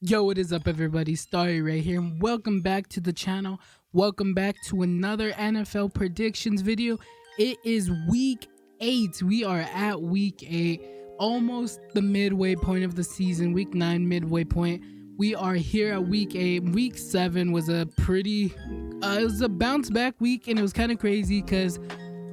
Yo, what is up, everybody? Starry right here, and welcome back to the channel. Welcome back to another NFL predictions video. It is week 8. We are at week 8, almost the midway point of the season. Week 9 midway point. We are here at week 8. Week 7 was a pretty it was a bounce back week, and it was kind of crazy because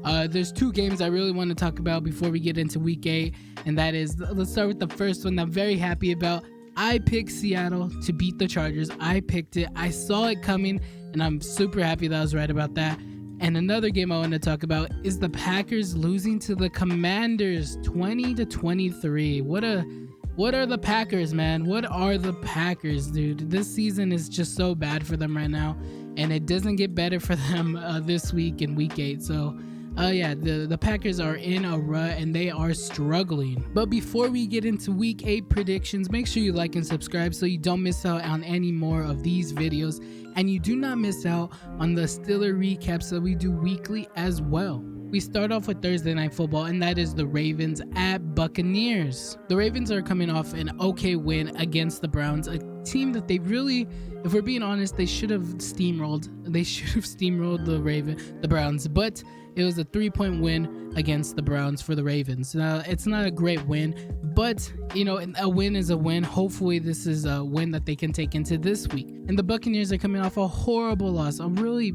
there's two games I really want to talk about before we get into week 8, and that is, let's start with the first one that I'm very happy about. I picked Seattle to beat the Chargers. I picked it. I saw it coming, and I'm super happy that I was right about that. And another game I want to talk about is the Packers losing to the Commanders 20-23. What are the Packers, man? What are the Packers, dude? This season is just so bad for them right now, and it doesn't get better for them this week in week 8. So yeah, the Packers are in a rut and they are struggling. But before we get into week 8 predictions, make sure you like and subscribe so you don't miss out on any more of these videos, and you do not miss out on the Steeler recaps that we do weekly as well. We start off with Thursday Night Football, and that is the Ravens at Buccaneers. The Ravens are coming off an okay win against the Browns, a team that they really, if we're being honest, they should have steamrolled. They should have steamrolled the Browns, but it was a 3-point win against the Browns for the Ravens. Now, it's not a great win, but you know, a win is a win. Hopefully this is a win that they can take into this week. And the Buccaneers are coming off a horrible loss, a really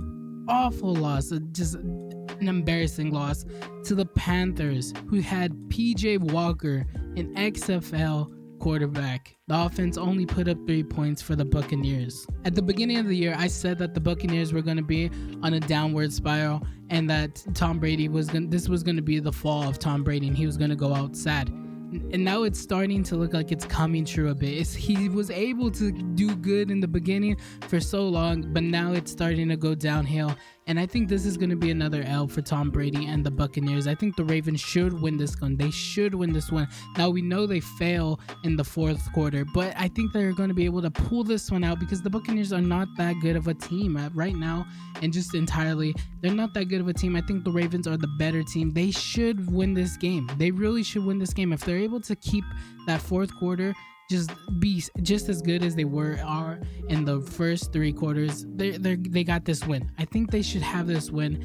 awful loss, just an embarrassing loss to the Panthers, who had PJ Walker, an XFL quarterback. The offense only put up 3 points for the Buccaneers. At the beginning of the year, I said that the Buccaneers were going to be on a downward spiral, and that Tom Brady this was going to be the fall of Tom Brady, and he was going to go out sad. And now it's starting to look like it's coming true a bit. He was able to do good in the beginning for so long, but now it's starting to go downhill. And I think this is going to be another L for Tom Brady and the Buccaneers. I think the Ravens should win this one. They should win this one. Now, we know they fail in the fourth quarter, but I think they're going to be able to pull this one out because the Buccaneers are not that good of a team right now. And just entirely, they're not that good of a team. I think the Ravens are the better team. They should win this game. They really should win this game. If they're able to keep that fourth quarter just be just as good as they are in the first 3 quarters, they got this win. I think they should have this win.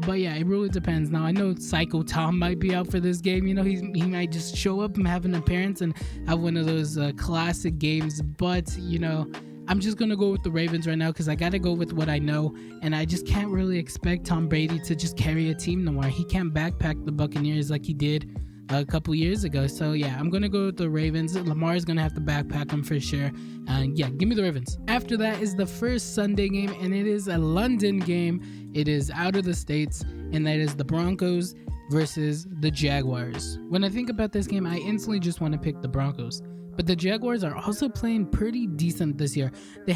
But yeah, it really depends. Now, I know Psycho Tom might be out for this game. You know, he might just show up and have an appearance and have one of those classic games. But you know, I'm just gonna go with the Ravens right now because I gotta go with what I know, and I just can't really expect Tom Brady to just carry a team no more. He can't backpack the Buccaneers like he did a couple years ago. So yeah, I'm gonna go with the Ravens. Lamar's gonna have to backpack them for sure. And yeah, give me the Ravens. After that is the first Sunday game, and it is a London game. It is out of the States, and that is the Broncos versus the Jaguars. When I think about this game, I instantly just want to pick the Broncos. But the Jaguars are also playing pretty decent this year. They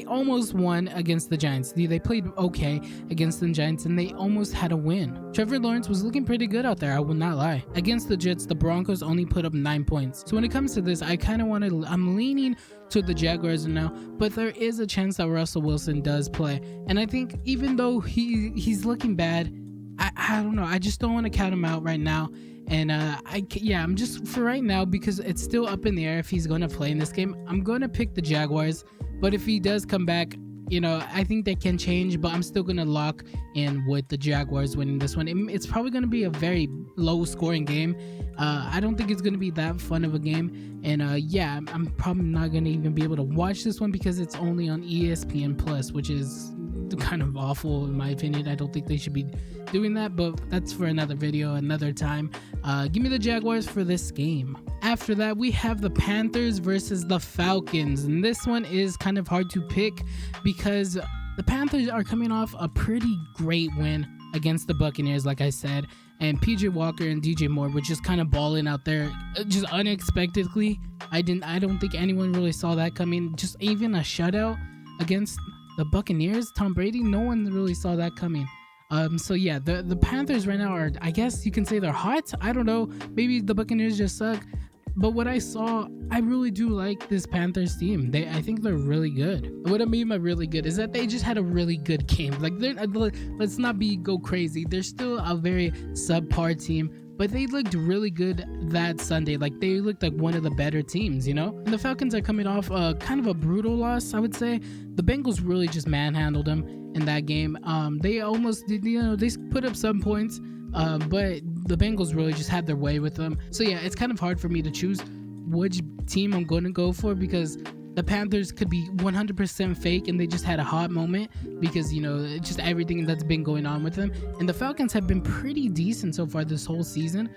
almost won against the Giants. They played okay against the Giants, and they almost had a win. Trevor Lawrence was looking pretty good out there, I will not lie. Against the Jets, the Broncos only put up 9 points. So when it comes to this, I'm leaning to the Jaguars now, but there is a chance that Russell Wilson does play. And I think even though he's looking bad, I don't know. I just don't want to count him out right now. And I'm just, for right now, because it's still up in the air if he's going to play in this game, I'm going to pick the Jaguars. But if he does come back, you know, I think that can change, but I'm still going to lock in with the Jaguars winning this one. It's probably going to be a very low scoring game. I don't think it's going to be that fun of a game. And yeah, I'm probably not going to even be able to watch this one because it's only on ESPN Plus, which is kind of awful in my opinion. I don't think they should be doing that, but that's for another video, another time. Give me the Jaguars for this game. After that, we have the Panthers versus the Falcons, and this one is kind of hard to pick because the Panthers are coming off a pretty great win against the Buccaneers, like I said, and PJ Walker and DJ Moore were just kind of balling out there just unexpectedly. I don't think anyone really saw that coming. Just even a shutout against the Buccaneers, Tom Brady, no one really saw that coming. So yeah, the Panthers right now are, I guess you can say they're hot. I don't know, maybe the Buccaneers just suck. But what I saw, I really do like this Panthers team. I think they're really good. What I mean by really good is that they just had a really good game. Like, let's not go crazy. They're still a very subpar team, but they looked really good that Sunday. Like they looked like one of the better teams, you know. And the Falcons are coming off kind of a brutal loss, I would say. The Bengals really just manhandled them in that game. They almost did, you know, they put up some points, but the Bengals really just had their way with them. So yeah, it's kind of hard for me to choose which team I'm going to go for, because the Panthers could be 100% fake and they just had a hot moment because, you know, just everything that's been going on with them. And the Falcons have been pretty decent so far this whole season.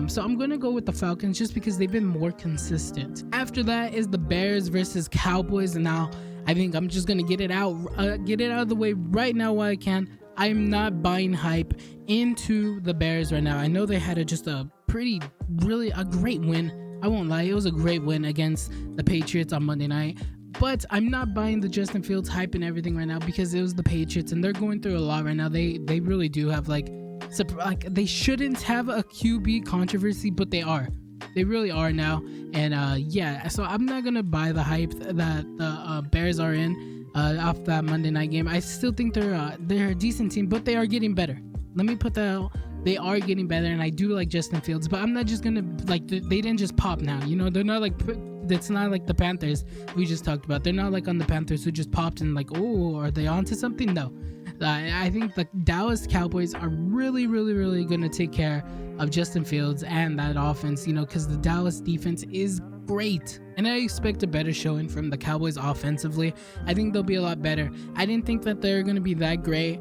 So I'm going to go with the Falcons just because they've been more consistent. After that is the Bears versus Cowboys. And now I think I'm just going to get it out of the way right now while I can. I'm not buying hype into the Bears right now. I know they had a great win. I won't lie, it was a great win against the Patriots on Monday night. But I'm not buying the Justin Fields hype and everything right now because it was the Patriots and they're going through a lot right now. They really do have like they shouldn't have a QB controversy, but they are. They really are now. And yeah, so I'm not gonna buy the hype that the Bears are in off that Monday night game. I still think they're a decent team, but they are getting better. Let me put that out. They are getting better, and I do like Justin Fields, but I'm not just gonna like they didn't just pop now. You know, they're not like it's not like the Panthers we just talked about. They're not like on the Panthers who just popped and like, oh, are they onto something? No, I think the Dallas Cowboys are really gonna take care of Justin Fields and that offense. You know, because the Dallas defense is great, and I expect a better showing from the Cowboys offensively. I think they'll be a lot better. I didn't think that they're gonna be that great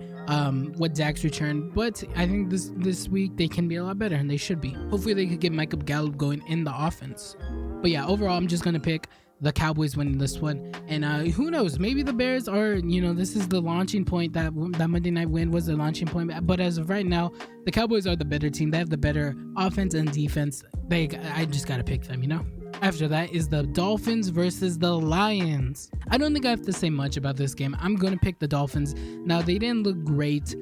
with Dak's return, but I think this week they can be a lot better, and they should be. Hopefully they could get Michael Gallup going in the offense. But yeah, overall I'm just gonna pick the Cowboys winning this one, and who knows, maybe the Bears are, you know, this is the launching point. That Monday night win was the launching point, but as of right now the Cowboys are the better team. They have the better offense and defense. I just gotta pick them, you know. After that is the Dolphins versus the Lions. I don't think I have to say much about this game. I'm going to pick the Dolphins. Now, they didn't look great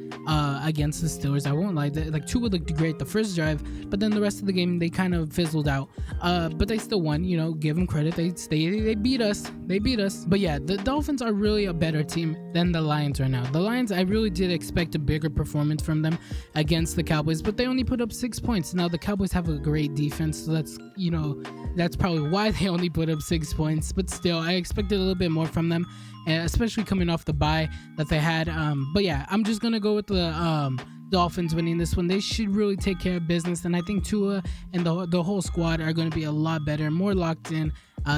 against the Steelers. I won't lie. Like, Tua looked great the first drive, but then the rest of the game, they kind of fizzled out. But they still won. You know, give them credit. They beat us. They beat us. But yeah, the Dolphins are really a better team than the Lions right now. The Lions, I really did expect a bigger performance from them against the Cowboys, but they only put up 6 points. Now, the Cowboys have a great defense, so that's, you know, that's probably why they only put up 6 points, but still I expected a little bit more from them, and especially coming off the bye that they had. But yeah, I'm just gonna go with the Dolphins winning this one. They should really take care of business, and I think Tua and the whole squad are going to be a lot better, more locked in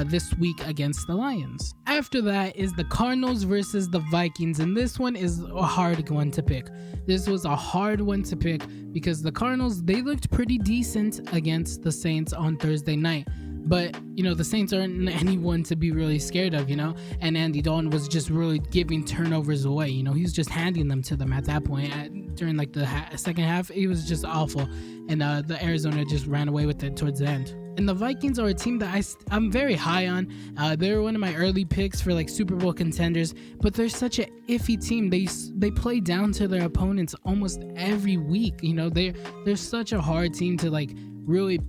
this week against the Lions. After that is the Cardinals versus the Vikings, and this one is a hard one to pick. This was a hard one to pick because the Cardinals, they looked pretty decent against the Saints on Thursday night. But, you know, the Saints aren't anyone to be really scared of, you know, and Andy Dalton was just really giving turnovers away. You know, he was just handing them to them at that point. During like the second half, it was just awful, and the Arizona just ran away with it towards the end. And the Vikings are a team that I'm very high on. They're one of my early picks for like Super Bowl contenders, but they're such an iffy team. They play down to their opponents almost every week. You know, they're such a hard team to like really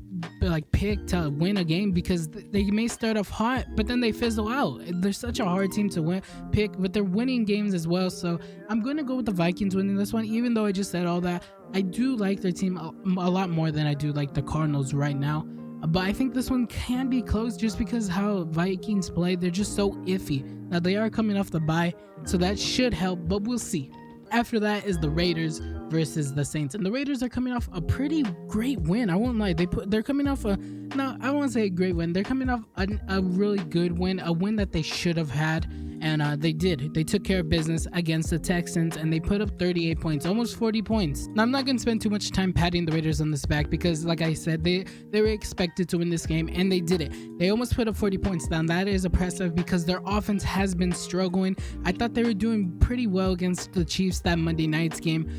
like pick to win a game because they may start off hot, but then they fizzle out. They're such a hard team to pick, but they're winning games as well. So I'm going to go with the Vikings winning this one, even though I just said all that. I do like their team a lot more than I do like the Cardinals right now. But I think this one can be close just because how Vikings play. They're just so iffy. Now they are coming off the bye, so that should help, but we'll see. After that is the Raiders versus the Saints, and the Raiders are coming off a pretty great win. I won't lie, they're coming off I won't say a great win. They're coming off a really good win, a win that they should have had, and they did. They took care of business against the Texans, and they put up 38 points, almost 40 points. Now I'm not gonna spend too much time patting the Raiders on this back because, like I said, they were expected to win this game, and they did it. They almost put up 40 points. Now that is impressive because their offense has been struggling. I thought they were doing pretty well against the Chiefs that Monday night's game.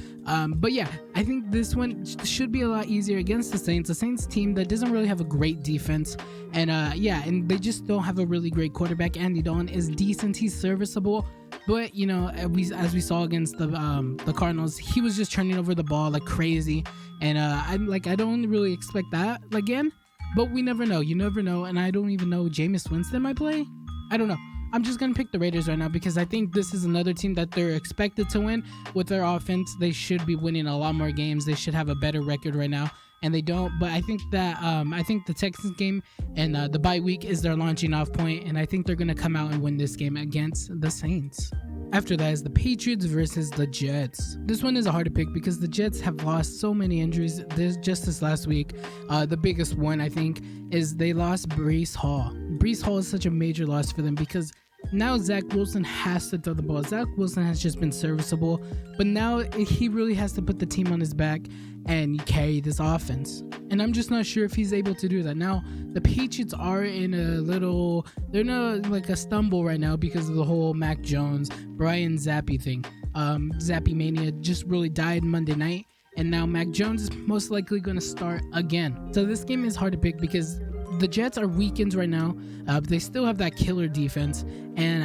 But yeah, I think this one should be a lot easier against the Saints team that doesn't really have a great defense, and and they just don't have a really great quarterback. Andy Dalton is decent, he's serviceable, but you know, as we saw against the Cardinals, he was just turning over the ball like crazy, and I don't really expect that again, but we never know. You never know, and I don't even know Jameis Winston might play. I don't know. I'm just going to pick the Raiders right now because I think this is another team that they're expected to win with their offense. They should be winning a lot more games. They should have a better record right now. and they don't. But I think that I think the Texans game and the bye week is their launching off point, and I think they're gonna come out and win this game against the Saints. After that is the Patriots versus the Jets. This one is a hard to pick because the Jets have lost so many injuries. Just this last week, the biggest one I think is they lost Breece Hall. Breece Hall is such a major loss for them because now Zach Wilson has to throw the ball. Zach Wilson has just been serviceable, but now he really has to put the team on his back and carry this offense. And I'm just not sure if he's able to do that. Now, the Patriots are in they're in a stumble right now because of the whole Mac Jones, Brian Zappi thing. Zappi Mania just really died Monday night, and now Mac Jones is most likely going to start again. So this game is hard to pick because the Jets are weakened right now. But they still have that killer defense, and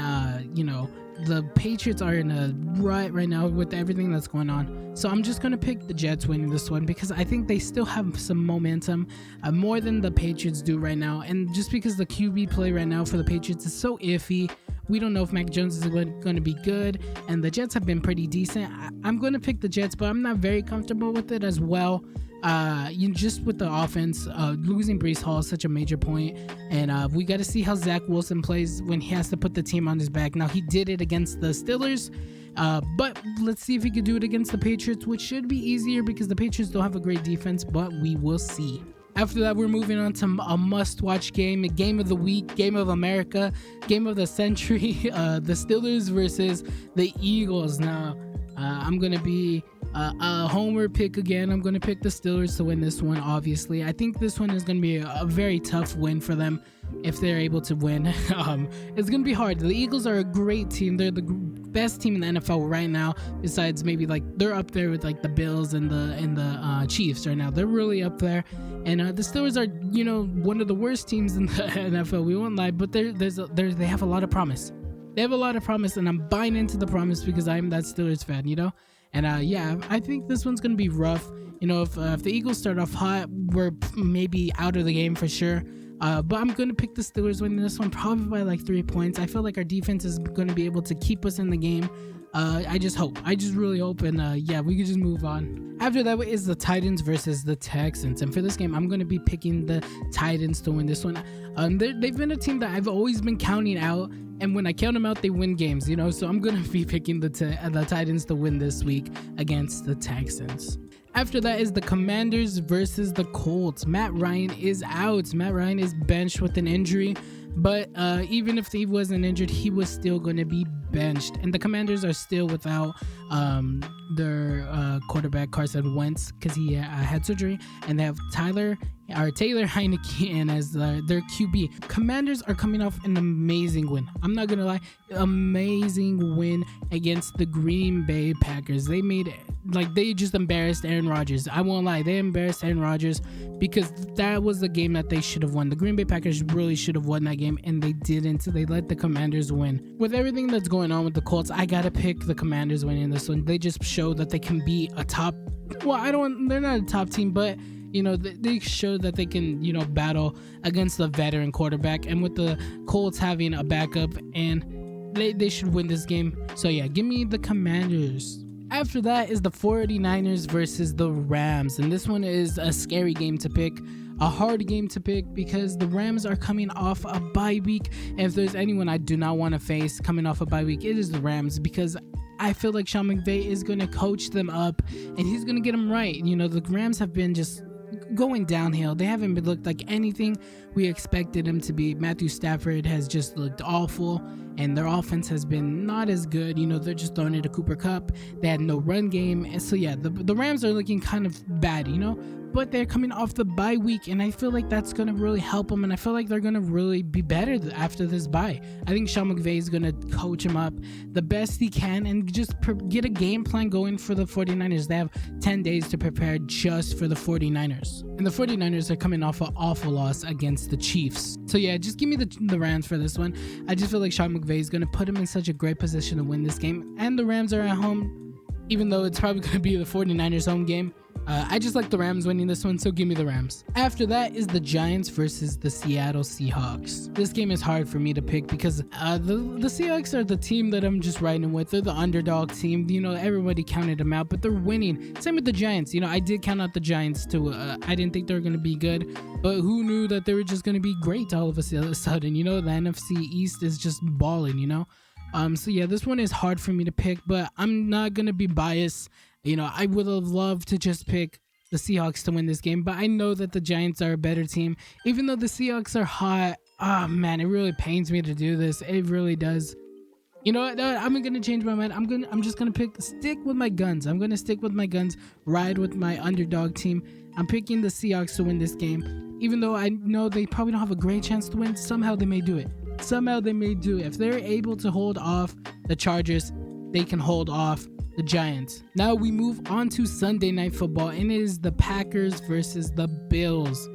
the Patriots are in a rut right now with everything that's going on. So I'm just gonna pick the Jets winning this one because I think they still have some momentum, more than the Patriots do right now. And just because the QB play right now for the Patriots is so iffy, we don't know if Mac Jones is going to be good, and the Jets have been pretty decent. I'm going to pick the Jets, but I'm not very comfortable with it as well. Just with the offense, losing Breece Hall is such a major point, and we got to see how Zach Wilson plays when he has to put the team on his back. Now, he did it against the Steelers, but let's see if he could do it against the Patriots, which should be easier because the Patriots don't have a great defense, but we will see. After that, we're moving on to a must-watch game, a game of the week, game of America, game of the century, the Steelers versus the Eagles. Now, I'm going to be a homer pick again. I'm going to pick the Steelers to win this one, obviously. I think this one is going to be a very tough win for them if they're able to win. It's going to be hard. The Eagles are a great team. They're the best team in the NFL right now, besides maybe they're up there with the Bills and the Chiefs right now. They're really up there. And the Steelers are, one of the worst teams in the NFL. We won't lie, but they have a lot of promise. They have a lot of promise, and I'm buying into the promise because I'm that Steelers fan, And I think this one's gonna be rough. If the Eagles start off hot, we're maybe out of the game for sure. But I'm gonna pick the Steelers winning this one, probably by 3 points. I feel like our defense is gonna be able to keep us in the game. I just really hope, and we can just move on. After that is the Titans versus the Texans, and for this game, I'm going to be picking the Titans to win this one. They've been a team that I've always been counting out, and when I count them out, they win games, so I'm going to be picking the Titans to win this week against the Texans. After that is the Commanders versus the Colts. Matt Ryan is out. Matt Ryan is benched with an injury. But even if he wasn't injured, he was still going to be benched. And the Commanders are still without their quarterback, Carson Wentz, because he had surgery. And they have Taylor Heineke as their QB. Commanders are coming off an amazing win. I'm not going to lie. Amazing win against the Green Bay Packers. They just embarrassed Aaron Rodgers. I won't lie. They embarrassed Aaron Rodgers because that was the game that they should have won. The Green Bay Packers really should have won that game, and they didn't. They let the Commanders win. With everything that's going on with the Colts, I got to pick the Commanders winning this one. They just showed that they can be a top... Well, they're not a top team, but... they show that they can, battle against the veteran quarterback. And with the Colts having a backup, and they should win this game. So, give me the Commanders. After that is the 49ers versus the Rams. And this one is a scary game to pick. A hard game to pick because the Rams are coming off a bye week. And if there's anyone I do not want to face coming off a bye week, it is the Rams, because I feel like Sean McVay is going to coach them up and he's going to get them right. The Rams have been just going downhill. They haven't been looked like anything we expected them to be. Matthew Stafford has just looked awful, and their offense has been not as good. They're just throwing it to Cooper Kupp. They had no run game, and so the Rams are looking kind of bad, but they're coming off the bye week, and I feel like that's going to really help them, and I feel like they're going to really be better after this bye. I think Sean McVay is going to coach them up the best he can and just get a game plan going for the 49ers. They have 10 days to prepare just for the 49ers, and the 49ers are coming off an awful loss against the Chiefs. So just give me the Rams for this one. I just feel like Sean McVay is going to put them in such a great position to win this game, and the Rams are at home, even though it's probably going to be the 49ers home game. I just like the Rams winning this one, so give me the Rams. After that is the Giants versus the Seattle Seahawks. This game is hard for me to pick because the Seahawks are the team that I'm just riding with. They're the underdog team. You know, everybody counted them out, but they're winning. Same with the Giants. You know, I did count out the Giants too. I didn't think they were going to be good, but who knew that they were just going to be great all of a sudden? You know, the NFC East is just balling, you know? So yeah, this one is hard for me to pick, but I'm not going to be biased. You know, I would have loved to just pick the Seahawks to win this game, but I know that the Giants are a better team. Even though the Seahawks are hot, man, it really pains me to do this. It really does. You know what? I'm gonna change my mind. I'm just gonna stick with my guns. I'm gonna stick with my guns. Ride with my underdog team. I'm picking the Seahawks to win this game, even though I know they probably don't have a great chance to win. Somehow they may do it. Somehow they may do it. If they're able to hold off the Chargers, they can hold off the Giants. Now we move on to Sunday Night Football, and it is the Packers versus the Bills.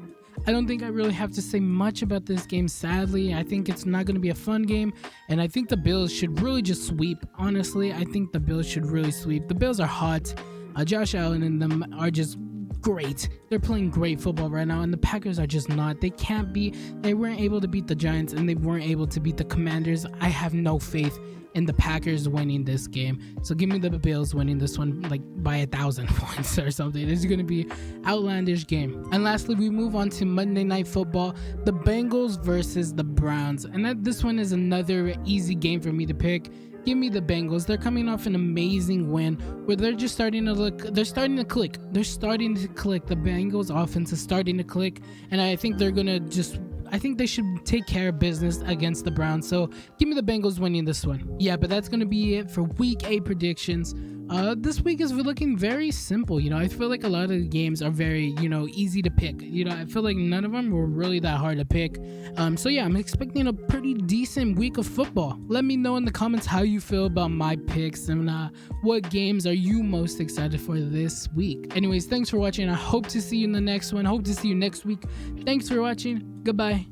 I don't think I really have to say much about this game, sadly. I think it's not going to be a fun game, and I think the Bills should really just sweep. Honestly, I think the Bills should really sweep. The Bills are hot. Josh Allen and them are just great. They're playing great football right now, and the Packers are just not. They weren't able to beat the Giants, and they weren't able to beat the Commanders. I have no faith in the Packers winning this game, so give me the Bills winning this one like by 1,000 points or something. This is going to be outlandish game. And lastly, we move on to Monday Night Football, the Bengals versus the Browns, and this one is another easy game for me to pick. Give me the Bengals. They're coming off an amazing win where they're just starting to click. The Bengals offense is starting to click, and I think I think they should take care of business against the Browns. So give me the Bengals winning this one. Yeah, but that's going to be it for week 8 predictions. This week is looking very simple. You know, I feel like a lot of the games are very, easy to pick. You know, I feel like none of them were really that hard to pick. So yeah, I'm expecting a pretty decent week of football. Let me know in the comments how you feel about my picks and what games are you most excited for this week. Anyways, thanks for watching. I hope to see you in the next one. Hope to see you next week. Thanks for watching. Goodbye.